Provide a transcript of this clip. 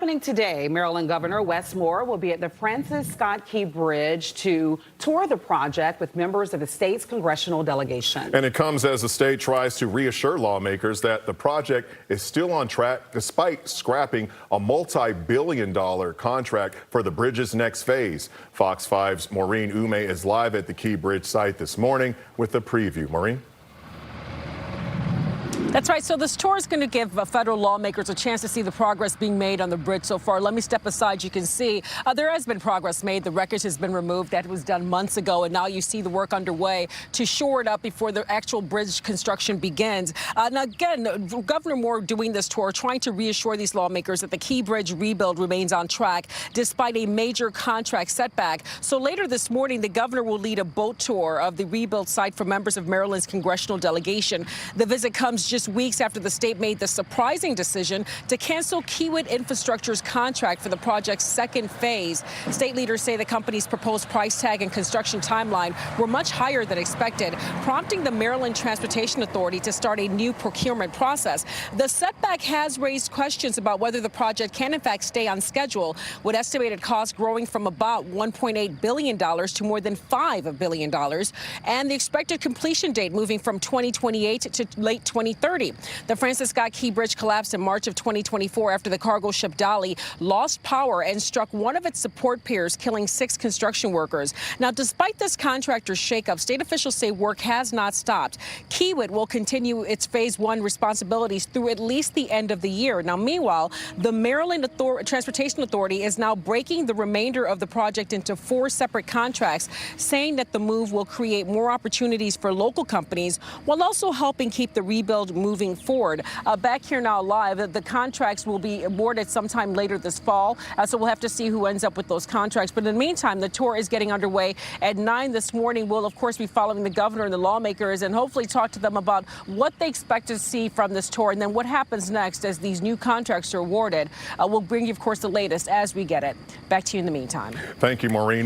Happening today, Maryland Governor Wes Moore will be at the Francis Scott Key Bridge to tour the project with members of the state's congressional delegation. And it comes as the state tries to reassure lawmakers that the project is still on track despite scrapping a multi-billion-dollar contract for the bridge's next phase. Fox 5's Maureen Ume is live at the Key Bridge site this morning with a preview. Maureen? That's right. So this tour is going to give federal lawmakers a chance to see the progress being made on the bridge so far. Let me step aside. You can see there has been progress made. The wreckage has been removed. That was done months ago. And now you see the work underway to shore it up before the actual bridge construction begins. Now, again, Governor Moore doing this tour, trying to reassure these lawmakers that the Key Bridge rebuild remains on track despite a major contract setback. So later this morning, the governor will lead a boat tour of the rebuild site for members of Maryland's congressional delegation. The visit comes just weeks after the state made the surprising decision to cancel Kiewit Infrastructure's contract for the project's second phase. State leaders say the company's proposed price tag and construction timeline were much higher than expected, prompting the Maryland Transportation Authority to start a new procurement process. The setback has raised questions about whether the project can in fact stay on schedule, with estimated costs growing from about $1.8 billion to more than $5 billion, and the expected completion date moving from 2028 to late 2030. The Francis Scott Key Bridge collapsed in March of 2024 after the cargo ship Dolly lost power and struck one of its support piers, killing 6 construction workers. Now, despite this contractor's shakeup, state officials say work has not stopped. Kiewit will continue its phase 1 responsibilities through at least the end of the year. Now, meanwhile, the Maryland Transportation Authority is now breaking the remainder of the project into 4 separate contracts, saying that the move will create more opportunities for local companies while also helping keep the rebuild moving forward. Back here now live, the contracts will be awarded sometime later this fall, so we'll have to see who ends up with those contracts. But in the meantime, the tour is getting underway at 9 this morning. We'll, of course, be following the governor and the lawmakers and hopefully talk to them about what they expect to see from this tour and then what happens next as these new contracts are awarded. We'll bring you, of course, the latest as we get it. Back to you in the meantime. Thank you, Maureen.